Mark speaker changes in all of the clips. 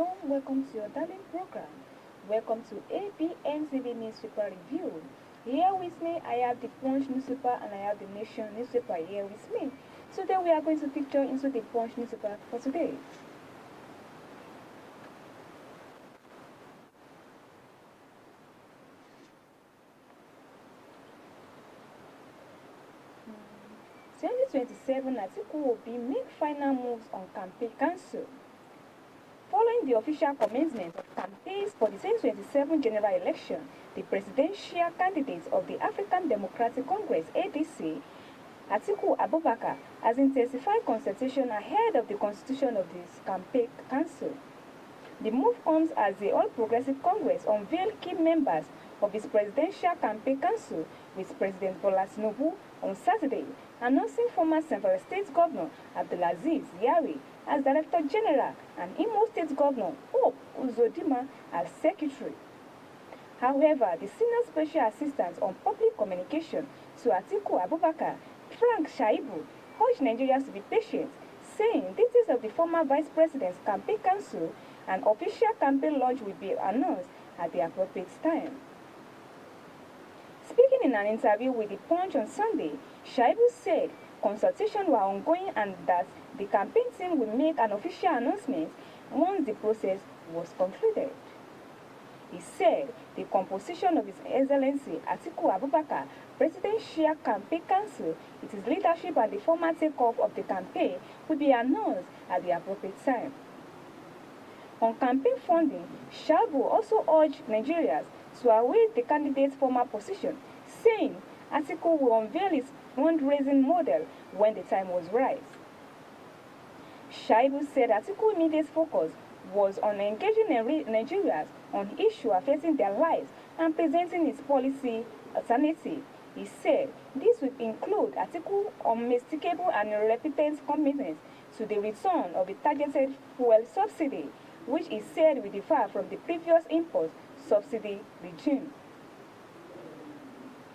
Speaker 1: warm welcome to your darling program. Welcome to ABNTV Newspaper Review. Here with me, I have the Punch newspaper and I have the Nation newspaper here with me. Today we are going to picture into the Punch newspaper for today. Hmm. 2027 Atiku will be make final moves on campaign council. Following the official commencement of campaigns for the 2027 general election, the presidential candidate of the African Democratic Congress (ADC), Atiku Abubakar, has intensified consultation ahead of the constitution of this campaign council. The move comes as the All Progressive Congress unveiled key members of its presidential campaign council with President Bola Tinubu on Saturday, announcing former Central State Governor Abdulaziz Yari as Director General and Imo State Governor Hope Uzodinma as Secretary. However, the Senior Special Assistant on Public Communication to Atiku Abubakar, Frank Shaibu, urged Nigerians to be patient, saying details of the former Vice President's campaign council and official campaign launch will be announced at the appropriate time. Speaking in an interview with The Punch on Sunday, Shaibu said consultations were ongoing and that the campaign team will make an official announcement once the process was concluded. He said the composition of His Excellency Atiku Abubakar Presidential Campaign Council, its leadership and the formal takeoff of the campaign will be announced at the appropriate time. On campaign funding, Shaibu also urged Nigerians to await the candidate's formal position, saying Atiku will unveil his fundraising model when the time was right. Shaibu said Atiku's immediate focus was on engaging Nigerians on issues affecting their lives and presenting his policy alternative. He said this would include Atiku's unmistakable and repeated commitment to the return of the targeted fuel subsidy, which he said will differ from the previous import subsidy regime.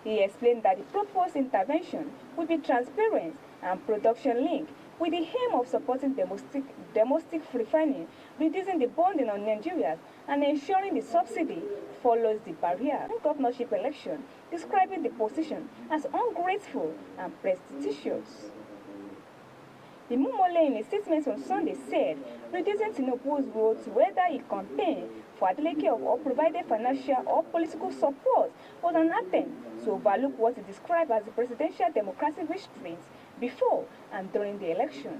Speaker 1: He explained that the proposed intervention will be transparent and production-linked with the aim of supporting domestic refining, reducing the burden on Nigerians, and ensuring the subsidy follows the barrier. Governorship election, describing the position as ungrateful and prestigious. The Mumole, in a statement on Sunday, said reducing Tinubu's role to whether he campaigned for Adeleke or provided financial or political support was an attempt to overlook what he described as the presidential democratic restraints before and during the election.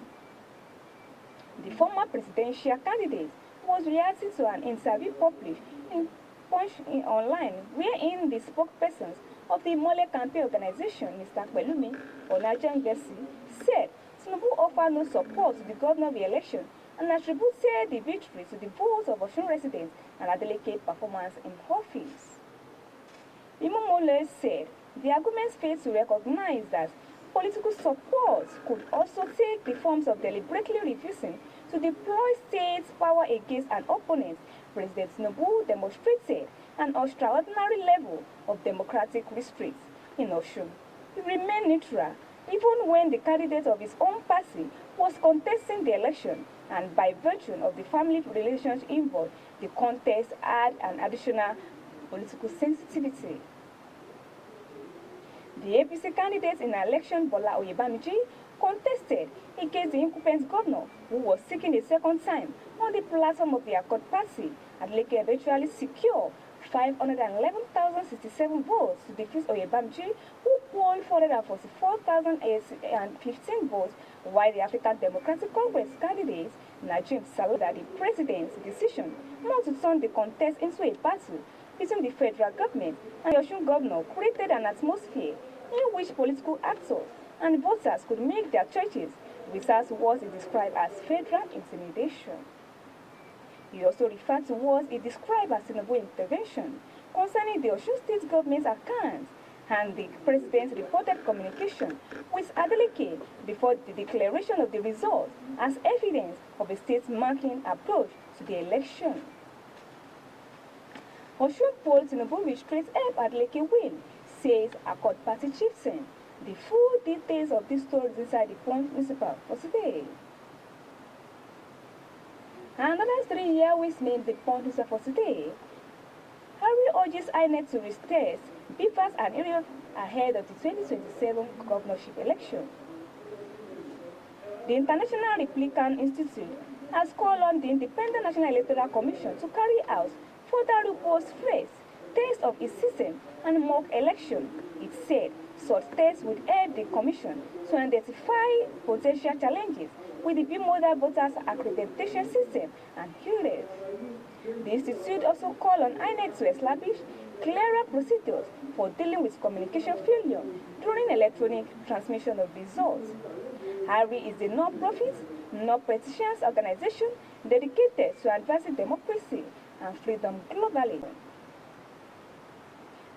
Speaker 1: The former presidential candidate was reacting to an interview published in Punch online, wherein the spokespersons of the Mole campaign organization, Mr. Pelumi Onajangesi, said Tinubu offered no support to the governor re-election and attributed the victory to the votes of OSUN residents and Adeleke performance in office. Imomole said the arguments failed to recognize that political support could also take the forms of deliberately refusing to deploy state power against an opponent. President Tinubu demonstrated an extraordinary level of democratic restraint in Osun. He remained neutral even when the candidate of his own party was contesting the election, and by virtue of the family relations involved, the contest had an additional political sensitivity. The APC candidate in the election, Bola Oyebamiji, contested against the incumbent governor, who was seeking a second time on the platform of the Accord Party. Adeleke eventually secured 511,067 votes to defeat Oyebamiji, who polled 444,015 votes, while the African Democratic Congress candidate, Najim Saleh, that the president's decision not to turn the contest into a battle between the federal government and the Osun governor created an atmosphere in which political actors and voters could make their choices without what he described as federal intimidation. He also referred to what he described as Tinubu intervention concerning the Osun State government's accounts and the president's reported communication with Adeleke before the declaration of the result as evidence of a state-marking approach to the election. Osun poll Tinubu restraints help Adeleke win, says Accord Party chieftain. The full details of this story is inside the Punch newspaper for today. Another 3 year made the point for today. Harry urges INEC to retest BVAS and area ahead of the 2027 governorship election. The International Republican Institute has called on the Independent National Electoral Commission to carry out further robust stress tests of its system and mock election. It said such tests would help the Commission to identify potential challenges with the bimodal voters accreditation system and hearings. The Institute also called on INEC to establish clearer procedures for dealing with communication failure during electronic transmission of results. HARI is a non-profit, non-petitions organization dedicated to advancing democracy and freedom globally.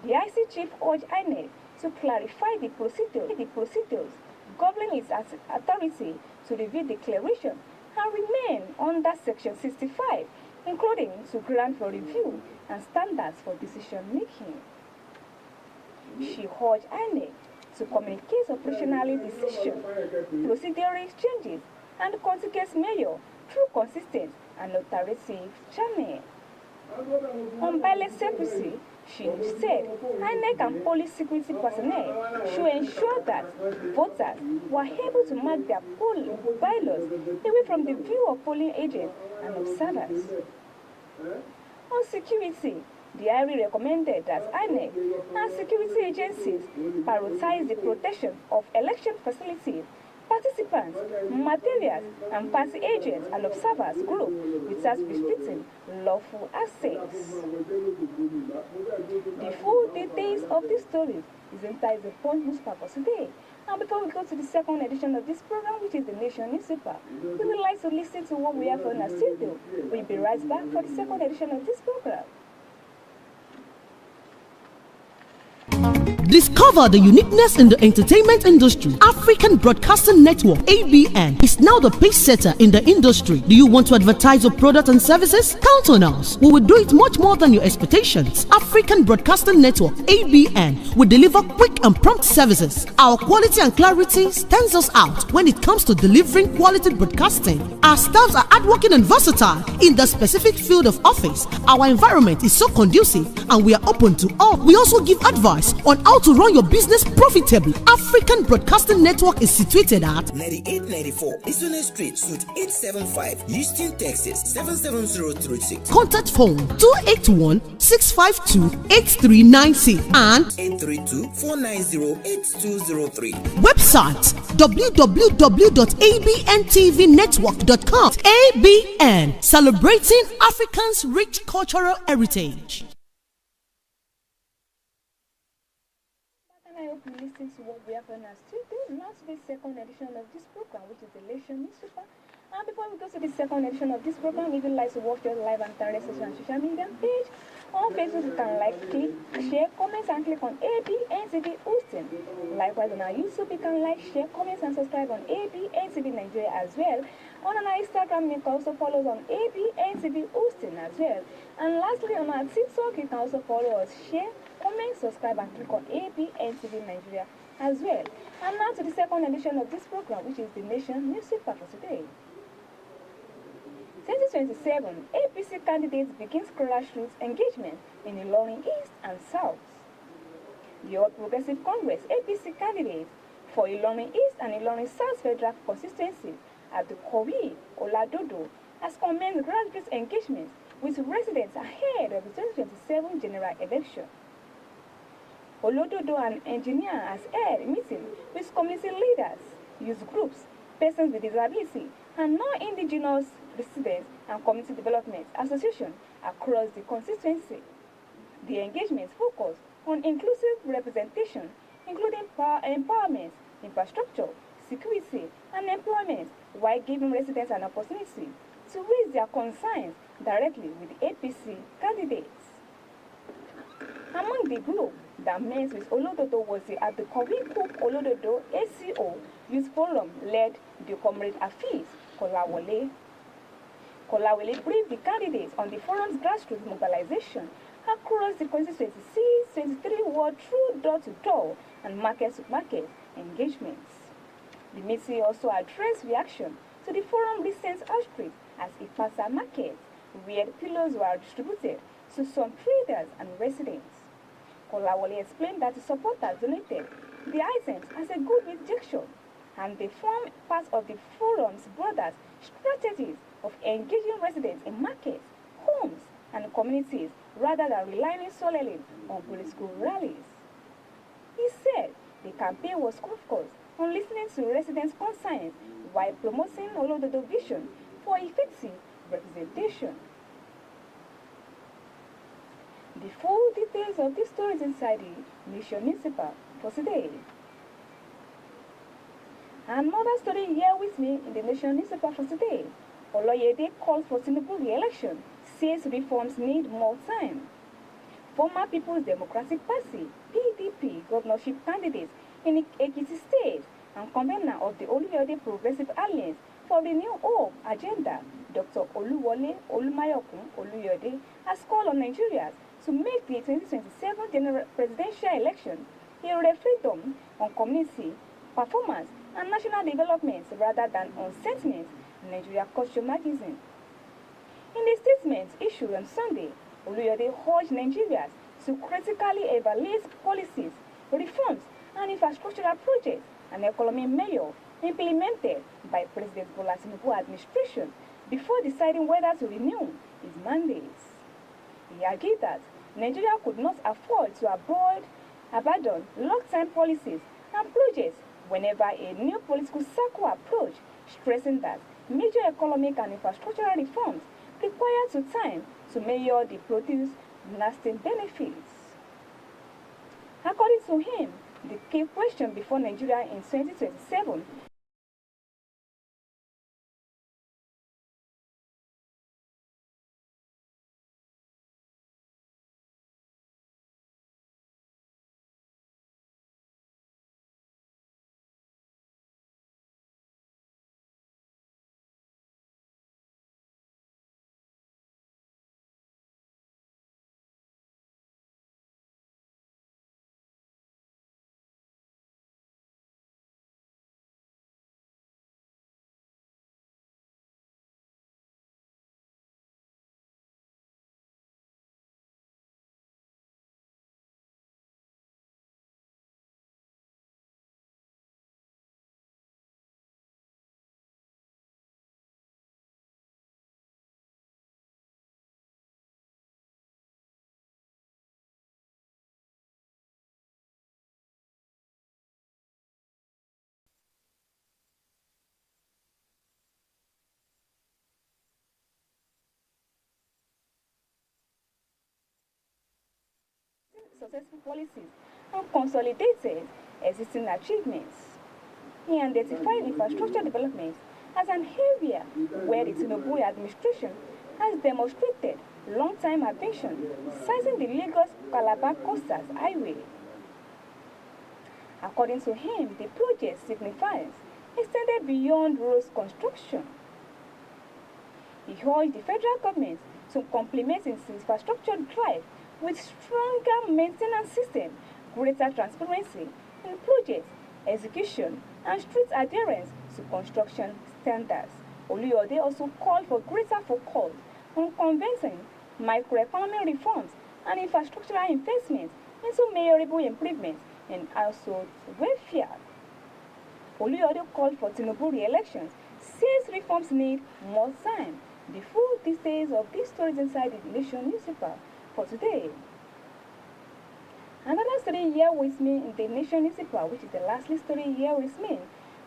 Speaker 1: The IC chief urged INEC to clarify the procedures governing its authority to review declaration and remain under Section 65, including to grant for review and standards for decision making. She urged INEC to communicate operationally decision, procedural changes, and consequence measure through consistent and authoritative channel. On ballot secrecy, she said INEC and police security personnel should ensure that voters were able to mark their poll ballots away from the view of polling agents and observers. On security, the IRI recommended that INEC and security agencies prioritize the protection of election facilities, participants, materials, and party agents and observers group without restricting lawful access. The full details of this story is inside the Punch newspaper today. And before we go to the second edition of this program, which is the Nation newspaper, we would like to listen to what we have on our studio. We'll be right back for the second edition of this program.
Speaker 2: Discover the uniqueness in the entertainment industry. African Broadcasting Network, ABN, is now the pace setter in the industry. Do you want to advertise your product and services? Count on us. We will do it much more than your expectations. African Broadcasting Network, ABN, will deliver quick and prompt services. Our quality and clarity stands us out when it comes to delivering quality broadcasting. Our staffs are hardworking and versatile in the specific field of office. Our environment is so conducive and we are open to all. We also give advice on how to run your business profitably. African Broadcasting Network is situated at
Speaker 3: 9894 OSUN Street, Suite 875, Houston, Texas 77036.
Speaker 2: Contact phone 281-652-8396 and
Speaker 3: 832-490-8203.
Speaker 2: Website www.abntvnetwork.com. ABN, celebrating Africans' rich cultural heritage.
Speaker 1: I hope you listen to what we have on our studio. Now to the second edition of this program, which is the Nation newspaper. And before we go to the second edition of this program, if you'd like to watch us live and direct us on social media page, on Facebook you can like, click, share, comment, and click on ABNTV Houston. Likewise on our YouTube you can like, share, comment, and subscribe on ABNTV Nigeria as well. On our Instagram you can also follow us on ABNTV Houston as well. And lastly on our TikTok you can also follow us, share, comment, subscribe, and click on ABNTV Nigeria as well. And now to the second edition of this program, which is the Nation newspaper for today. 2027, APC candidates begins grassroots engagement in Ilorin East and South. The All Progressive Congress APC candidates for Ilorin East and Ilorin South federal constituencies at the Kowi Oladodo has commenced grassroots engagement with residents ahead of the 2027 general election. Olododo, an engineer, has held a meeting with community leaders, youth groups, persons with disability, and non-indigenous residents and community development associations across the constituency. The engagement focused on inclusive representation, including empowerment, infrastructure, security, and employment, while giving residents an opportunity to raise their concerns directly with the APC candidates. Among the group that met with Olododo was at the Kowi Olododo ACO Youth Forum led the Comrade Afis Kolawole. Kolawole briefed the candidates on the forum's grassroots mobilization across the constituency 23 ward through door-to-door and market-to-market engagements. The meeting also addressed reaction to the Forum Recent Outreach as Ifasa Market, where the pillows were distributed to some traders and residents. Kolawole explained that the supporters donated the items as a goodwill gesture, and they form part of the forum's broader strategies of engaging residents in markets, homes, and communities rather than relying solely on political rallies. He said the campaign was focused on listening to residents' concerns while promoting Olododo vision for effective representation. The full details of this story is inside the Mission Newspaper for today. Another story here with me in the Nation Newspaper for today. Oloyede calls for Tinubu re-election, says reforms need more time. Former People's Democratic Party (PDP) governorship candidate in Ekiti State and convener of the Oluyode Progressive Alliance for the New Hope agenda, Dr. Oluwole Olumayokun Oluyode, has called on Nigerians to make the 2027 general presidential election a referendum on community, performance, and national development rather than on sentiment, Nigeria Culture magazine. In a statement issued on Sunday, Oluyode urged Nigerians to critically evaluate policies, reforms, and infrastructural projects and economic measures implemented by President Bola Tinubu administration before deciding whether to renew his mandates. He argued that Nigeria could not afford to abandon long-term policies and projects whenever a new political cycle approached, stressing that major economic and infrastructural reforms require time to measure the produce lasting benefits. According to him, the key question before Nigeria in 2027 successful policies and consolidated existing achievements. He identified infrastructure development as an area where the Tinubu administration has demonstrated long-time ambition, citing the Lagos-Calabar Coastal Highway. According to him, the project signifies extended beyond road construction. He urged the federal government to complement its infrastructure drive with stronger maintenance system, greater transparency in project execution, and strict adherence to construction standards. Oluyode also called for greater focus on convincing microeconomic reforms and infrastructural investments into measurable improvements in household welfare. Oluyode called for Tinubu re-elections, says reforms need more time. The full details of these stories inside the Nation newspaper for today. Another story here with me in the Nation newspaper, which is the lastly story here with me.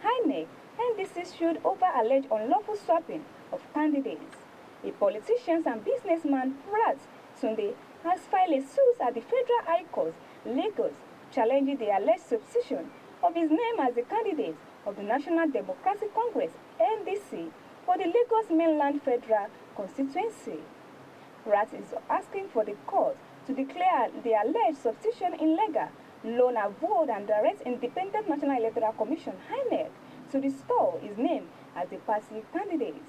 Speaker 1: INEC and NDC sued over alleged unlawful swapping of candidates. A politician and businessman, Prat Sunday, has filed a suit at the Federal High Court, Lagos, challenging the alleged substitution of his name as the candidate of the National Democratic Congress (NDC) for the Lagos Mainland Federal Constituency. Prat is asking for the court to declare the alleged substitution illegal, null and void, and direct Independent National Electoral Commission (INEC) to restore his name as the party candidate.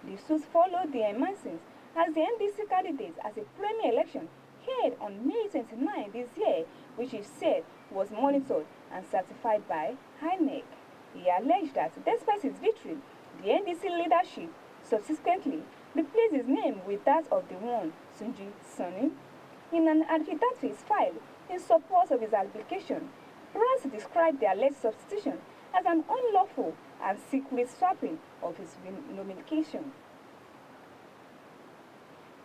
Speaker 1: The suit followed the emergence as the NDC candidate as a primary election held on May 29 this year, which is said was monitored and certified by INEC. He alleged that despite his victory, the NDC leadership subsequently replaced his name with that of the one Sunji Sani. In an affidavit filed in support of his application, Brass described the alleged substitution as an unlawful and secret swapping of his nomination.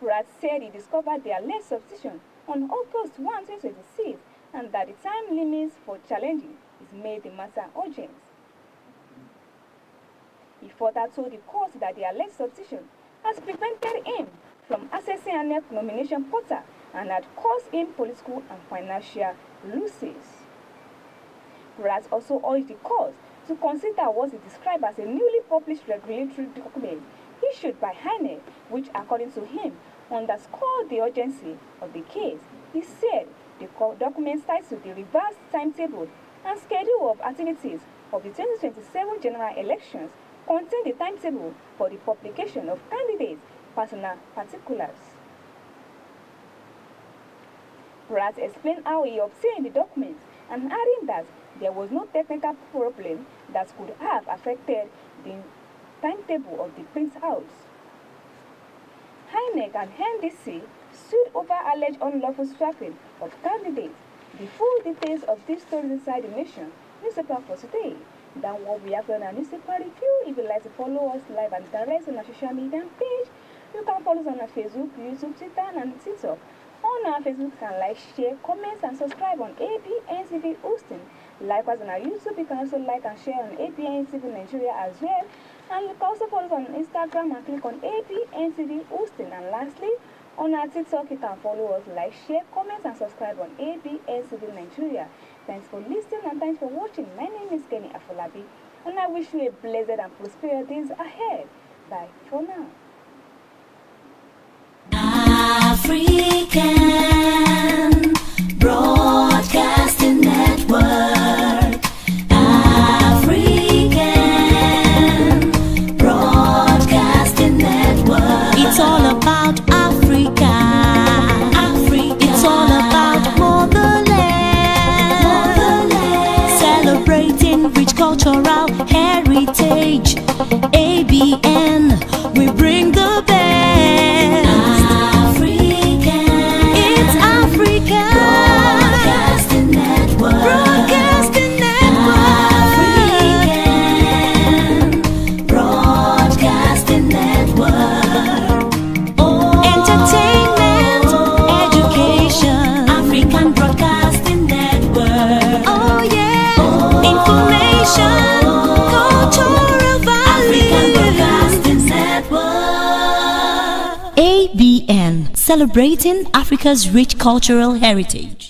Speaker 1: Brass said he discovered the alleged substitution on August 1, 2026, and that the time limits for challenging is made the matter urgent. He further told the court that the alleged substitution has prevented him from accessing an nomination portal and had caused him political and financial losses. Brass also urged the court to consider what he described as a newly published regulatory document issued by INEC, which, according to him, underscored the urgency of the case. He said the document cites the revised timetable and schedule of activities of the 2027 general elections, contain the timetable for the publication of candidates' personal particulars. Brass explained how he obtained the document and adding that there was no technical problem that could have affected the timetable of the printout. INEC and NDC sued over alleged unlawful swapping of candidates. The full details of these stories inside the Nation newspaper for today. Than what we have on our newspaper review. If you'd like to follow us live and direct on our social media page, you can follow us on our Facebook, YouTube, Twitter, and TikTok. On our Facebook, you can like, share, comment, and subscribe on ABNTV OSUN. Likewise, on our YouTube, you can also like and share on ABNTV Nigeria as well. And you can also follow us on Instagram and click on ABNTV OSUN. And lastly, on our TikTok, you can follow us, like, share, comment, and subscribe on ABNTV Nigeria. Thanks for listening and thanks for watching. My name is Kenny Afolabi, and I wish you a blessed and prosperous days ahead. Bye for now.
Speaker 4: African Broadcasting Network. African Broadcasting Network. It's all about Africa. It's all about motherland. Celebrating rich cultural heritage. ABN, we bring the best. It's Africa. Broadcasting Network. African Broadcasting Network. Entertainment, education. African Broadcasting Network. Oh yeah. Information, cultural value. African Broadcasting Network. ABN, celebrating Africa's rich cultural heritage.